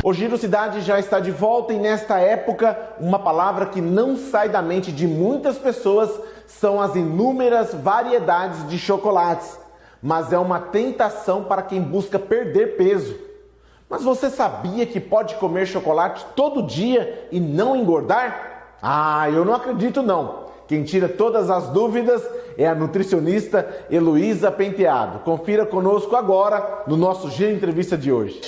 O Giro Cidade já está de volta e nesta época, uma palavra que não sai da mente de muitas pessoas são as inúmeras variedades de chocolates. Mas é uma tentação para quem busca perder peso. Mas você sabia que pode comer chocolate todo dia e não engordar? Ah, eu não acredito não. Quem tira todas as dúvidas é a nutricionista Heloísa Penteado. Confira conosco agora no nosso Giro Entrevista de hoje.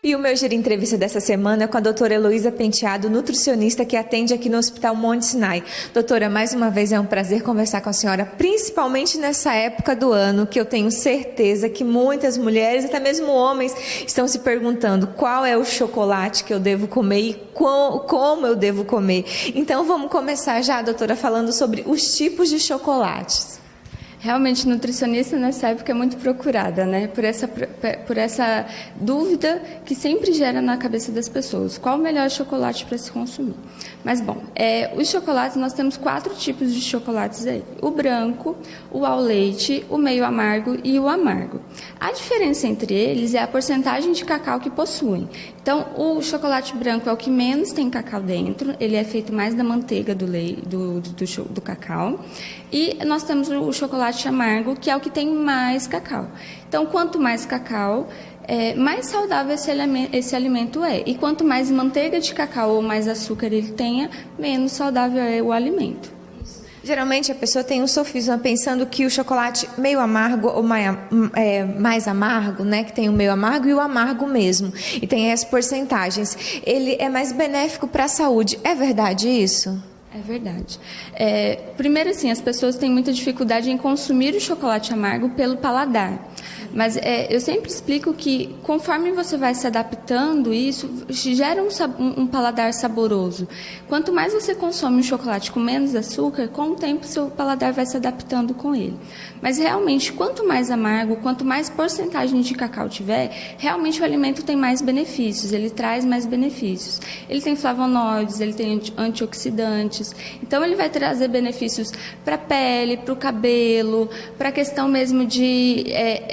E o meu Giro Entrevista dessa semana é com a doutora Heloísa Penteado, nutricionista que atende aqui no Hospital Monte Sinai. Doutora, mais uma vez é um prazer conversar com a senhora, principalmente nessa época do ano, que eu tenho certeza que muitas mulheres, até mesmo homens, estão se perguntando qual é o chocolate que eu devo comer e como eu devo comer. Então vamos começar já, doutora, falando sobre os tipos de chocolates. Realmente, nutricionista nessa época é muito procurada, né? Por essa dúvida que sempre gera na cabeça das pessoas. Qual o melhor chocolate para se consumir? Mas, bom, os chocolates, nós temos 4 tipos de chocolates aí. O branco, o ao leite, o meio amargo e o amargo. A diferença entre eles é a porcentagem de cacau que possuem. Então, o chocolate branco é o que menos tem cacau dentro, ele é feito mais da manteiga do cacau. E nós temos o chocolate amargo, que é o que tem mais cacau. Então, quanto mais cacau, mais saudável esse alimento é. E quanto mais manteiga de cacau ou mais açúcar ele tenha, menos saudável é o alimento. Geralmente a pessoa tem um sofisma pensando que o chocolate meio amargo ou mais amargo, né, que tem o meio amargo e o amargo mesmo, e tem as porcentagens, ele é mais benéfico para a saúde. É verdade isso? É verdade. Primeiro, assim, as pessoas têm muita dificuldade em consumir o chocolate amargo pelo paladar. Mas eu sempre explico que, conforme você vai se adaptando, isso gera um paladar saboroso. Quanto mais você consome um chocolate com menos açúcar, com o tempo seu paladar vai se adaptando com ele. Mas, realmente, quanto mais amargo, quanto mais porcentagem de cacau tiver, realmente o alimento tem mais benefícios, ele traz mais benefícios. Ele tem flavonoides, ele tem antioxidantes. Então, ele vai trazer benefícios para a pele, para o cabelo, para a questão mesmo de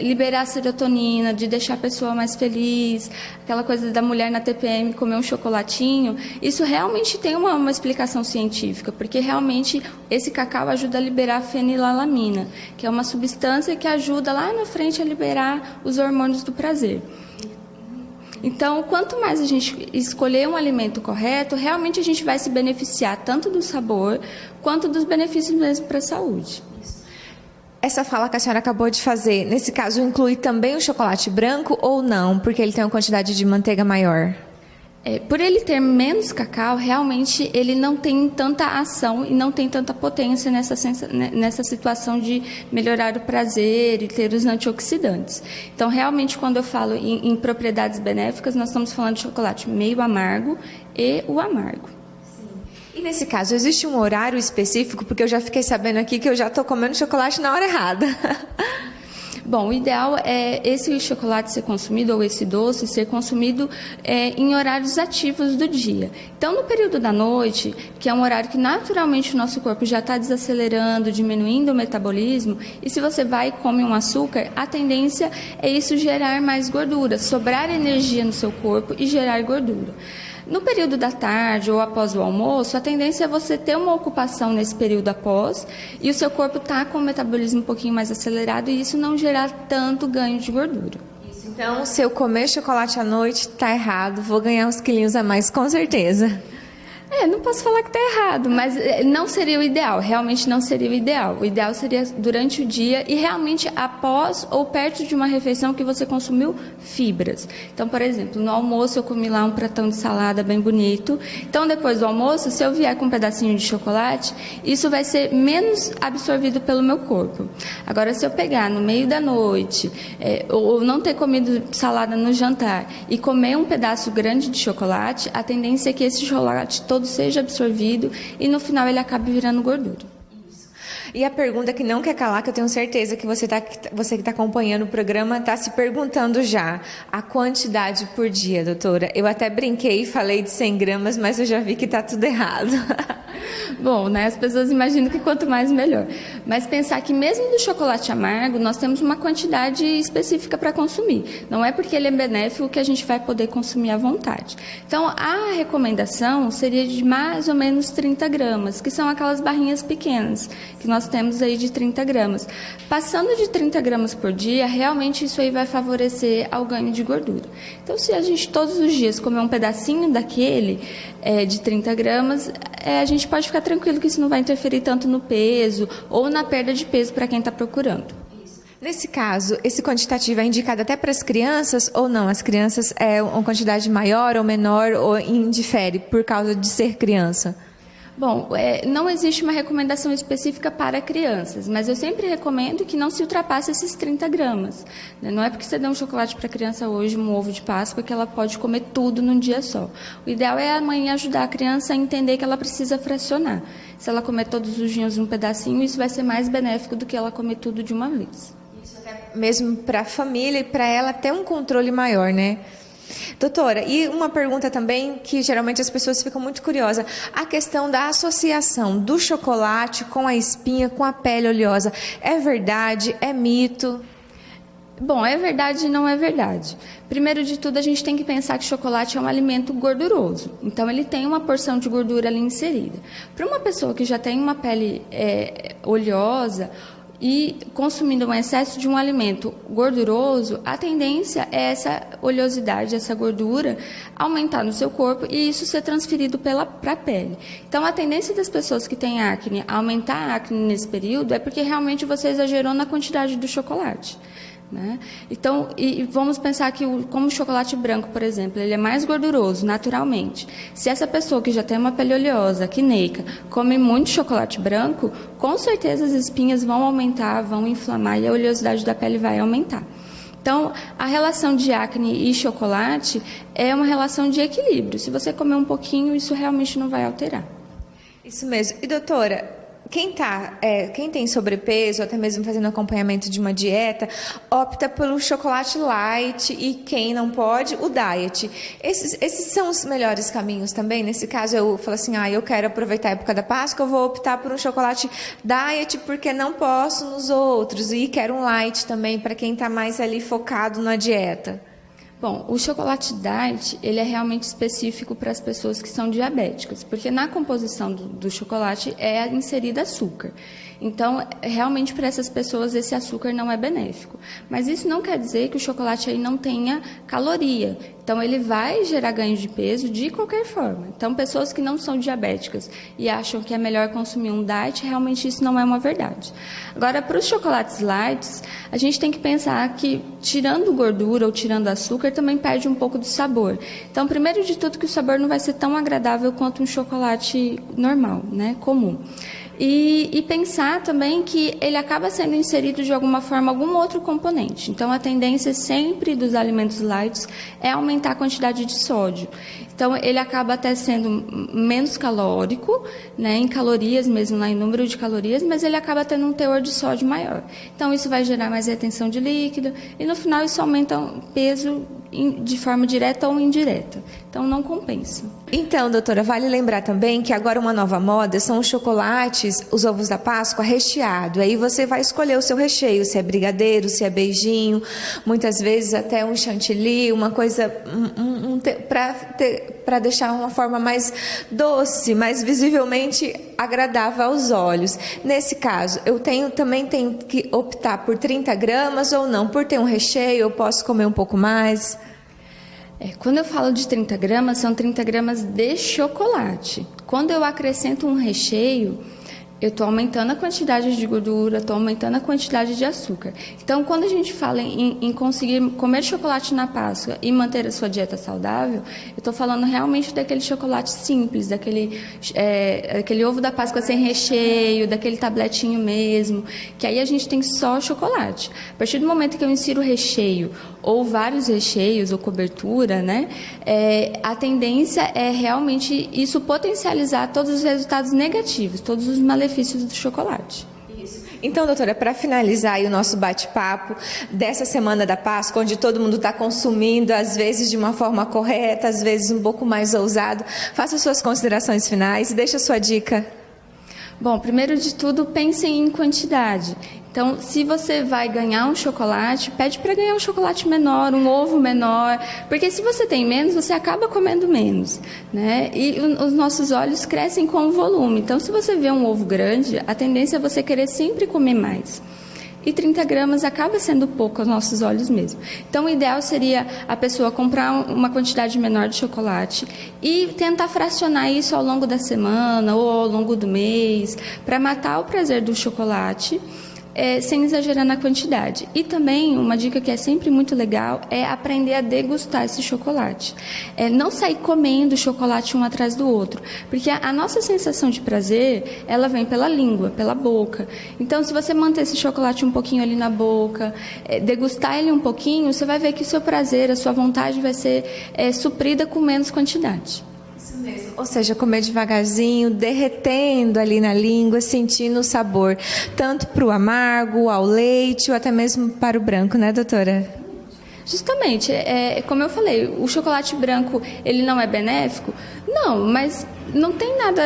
liberar serotonina, de deixar a pessoa mais feliz, aquela coisa da mulher na TPM comer um chocolatinho. Isso realmente tem uma explicação científica, porque realmente esse cacau ajuda a liberar a fenilalanina, que é uma substância que ajuda lá na frente a liberar os hormônios do prazer. Então, quanto mais a gente escolher um alimento correto, realmente a gente vai se beneficiar tanto do sabor quanto dos benefícios mesmo para a saúde. Essa fala que a senhora acabou de fazer, nesse caso, inclui também o chocolate branco ou não, porque ele tem uma quantidade de manteiga maior? Por ele ter menos cacau, realmente ele não tem tanta ação e não tem tanta potência nessa situação de melhorar o prazer e ter os antioxidantes. Então, realmente, quando eu falo em propriedades benéficas, nós estamos falando de chocolate meio amargo e o amargo. E nesse caso, existe um horário específico? Porque eu já fiquei sabendo aqui que eu já estou comendo chocolate na hora errada. Bom, o ideal é esse chocolate ser consumido, ou esse doce ser consumido em horários ativos do dia. Então, no período da noite, que é um horário que naturalmente o nosso corpo já está desacelerando, diminuindo o metabolismo, e se você vai e come um açúcar, a tendência é isso gerar mais gordura, sobrar energia no seu corpo e gerar gordura. No período da tarde ou após o almoço, a tendência é você ter uma ocupação nesse período após e o seu corpo está com o metabolismo um pouquinho mais acelerado e isso não gerar tanto ganho de gordura. Então, se eu comer chocolate à noite, está errado, vou ganhar uns quilinhos a mais, com certeza. Não posso falar que está errado, mas não seria o ideal, realmente não seria o ideal. O ideal seria durante o dia e realmente após ou perto de uma refeição que você consumiu fibras. Então, por exemplo, no almoço eu comi lá um pratão de salada bem bonito. Então, depois do almoço, se eu vier com um pedacinho de chocolate, isso vai ser menos absorvido pelo meu corpo. Agora, se eu pegar no meio da noite, ou não ter comido salada no jantar e comer um pedaço grande de chocolate, a tendência é que esse chocolate todo seja absorvido e no final ele acabe virando gordura. E a pergunta que não quer calar, que eu tenho certeza que você que está acompanhando o programa está se perguntando já. A quantidade por dia, doutora. Eu até brinquei e falei de 100 gramas, mas eu já vi que está tudo errado. Bom, né, as pessoas imaginam que quanto mais, melhor. Mas pensar que mesmo do chocolate amargo, nós temos uma quantidade específica para consumir. Não é porque ele é benéfico que a gente vai poder consumir à vontade. Então, a recomendação seria de mais ou menos 30 gramas, que são aquelas barrinhas pequenas, que nós temos aí de 30 gramas. Passando de 30 gramas por dia, realmente isso aí vai favorecer ao ganho de gordura. Então, se a gente todos os dias comer um pedacinho daquele de 30 gramas, a gente pode ficar tranquilo que isso não vai interferir tanto no peso ou na perda de peso para quem está procurando. Nesse caso, esse quantitativo é indicado até para as crianças ou não? As crianças é uma quantidade maior ou menor ou indifere por causa de ser criança? Bom, não existe uma recomendação específica para crianças, mas eu sempre recomendo que não se ultrapasse esses 30 gramas. Não é porque você dá um chocolate para a criança hoje, um ovo de Páscoa, que ela pode comer tudo num dia só. O ideal é a mãe ajudar a criança a entender que ela precisa fracionar. Se ela comer todos os dias um pedacinho, isso vai ser mais benéfico do que ela comer tudo de uma vez. Isso até mesmo para a família e para ela ter um controle maior, né? Doutora, e uma pergunta também que geralmente as pessoas ficam muito curiosas, a questão da associação do chocolate com a espinha, com a pele oleosa, é verdade, é mito? Bom, é verdade e não é verdade. Primeiro de tudo, a gente tem que pensar que chocolate é um alimento gorduroso. Então, ele tem uma porção de gordura ali inserida. Para uma pessoa que já tem uma pele oleosa e consumindo um excesso de um alimento gorduroso, a tendência é essa oleosidade, essa gordura, aumentar no seu corpo e isso ser transferido para a pele. Então, a tendência das pessoas que têm acne a aumentar a acne nesse período é porque realmente você exagerou na quantidade do chocolate. Né? Então, e vamos pensar que como o chocolate branco, por exemplo, ele é mais gorduroso naturalmente. Se essa pessoa que já tem uma pele oleosa, acneica, come muito chocolate branco, com certeza as espinhas vão aumentar, vão inflamar e a oleosidade da pele vai aumentar. Então, a relação de acne e chocolate é uma relação de equilíbrio. Se você comer um pouquinho, isso realmente não vai alterar. Isso mesmo. E doutora, quem tem sobrepeso, até mesmo fazendo acompanhamento de uma dieta, opta pelo chocolate light e quem não pode, o diet. Esses são os melhores caminhos também. Nesse caso, eu falo assim, eu quero aproveitar a época da Páscoa, eu vou optar por um chocolate diet porque não posso nos outros. E quero um light também para quem está mais ali focado na dieta. Bom, o chocolate diet, ele é realmente específico para as pessoas que são diabéticas, porque na composição do chocolate é inserido açúcar. Então, realmente, para essas pessoas, esse açúcar não é benéfico. Mas isso não quer dizer que o chocolate aí não tenha caloria. Então, ele vai gerar ganho de peso de qualquer forma. Então, pessoas que não são diabéticas e acham que é melhor consumir um diet, realmente isso não é uma verdade. Agora, para os chocolates lights, a gente tem que pensar que, tirando gordura ou tirando açúcar, também perde um pouco do sabor. Então, primeiro de tudo, que o sabor não vai ser tão agradável quanto um chocolate normal, né, comum. E pensar também que ele acaba sendo inserido de alguma forma algum outro componente. Então, a tendência sempre dos alimentos light é aumentar a quantidade de sódio. Então, ele acaba até sendo menos calórico, né, em calorias mesmo, lá em número de calorias, mas ele acaba tendo um teor de sódio maior. Então, isso vai gerar mais retenção de líquido e, no final, isso aumenta o peso de forma direta ou indireta. Então, não compensa. Então, doutora, vale lembrar também que agora uma nova moda são os chocolates, os ovos da Páscoa recheado. Aí você vai escolher o seu recheio, se é brigadeiro, se é beijinho, muitas vezes até um chantilly, uma coisa para deixar uma forma mais doce, mais visivelmente agradável aos olhos. Nesse caso, eu também tenho que optar por 30 gramas ou não? Por ter um recheio, eu posso comer um pouco mais? Quando eu falo de 30 gramas, são 30 gramas de chocolate. Quando eu acrescento um recheio, eu estou aumentando a quantidade de gordura, estou aumentando a quantidade de açúcar. Então, quando a gente fala em conseguir comer chocolate na Páscoa e manter a sua dieta saudável, eu estou falando realmente daquele chocolate simples, daquele ovo da Páscoa sem recheio, daquele tabletinho mesmo, que aí a gente tem só chocolate. A partir do momento que eu insiro recheio, ou vários recheios, ou cobertura, né, a tendência é realmente isso potencializar todos os resultados negativos, todos os malefícios do chocolate. Então, doutora, para finalizar aí o nosso bate-papo dessa Semana da Páscoa, onde todo mundo está consumindo, às vezes de uma forma correta, às vezes um pouco mais ousado, faça suas considerações finais e deixe a sua dica. Bom, primeiro de tudo, pensem em quantidade. Então, se você vai ganhar um chocolate, pede para ganhar um chocolate menor, um ovo menor, porque se você tem menos, você acaba comendo menos, né? E os nossos olhos crescem com o volume. Então, se você vê um ovo grande, a tendência é você querer sempre comer mais. E 30 gramas acaba sendo pouco aos nossos olhos mesmo. Então, o ideal seria a pessoa comprar uma quantidade menor de chocolate e tentar fracionar isso ao longo da semana ou ao longo do mês, para matar o prazer do chocolate, sem exagerar na quantidade. E também, uma dica que é sempre muito legal é aprender a degustar esse chocolate. Não sair comendo chocolate um atrás do outro, porque a nossa sensação de prazer, ela vem pela língua, pela boca. Então, se você manter esse chocolate um pouquinho ali na boca, degustar ele um pouquinho, você vai ver que o seu prazer, a sua vontade vai ser suprida com menos quantidade. Ou seja, comer devagarzinho, derretendo ali na língua, sentindo o sabor, tanto para o amargo, ao leite, ou até mesmo para o branco, né, doutora? Justamente, como eu falei, o chocolate branco, ele não é benéfico? Não, mas não tem nada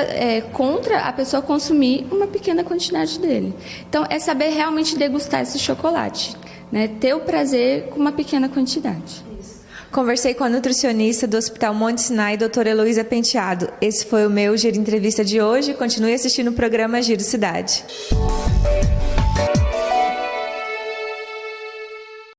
contra a pessoa consumir uma pequena quantidade dele. Então, é saber realmente degustar esse chocolate, né? Ter o prazer com uma pequena quantidade. Conversei com a nutricionista do Hospital Monte Sinai, doutora Heloísa Penteado. Esse foi o meu Giro Entrevista de hoje. Continue assistindo o programa Giro Cidade.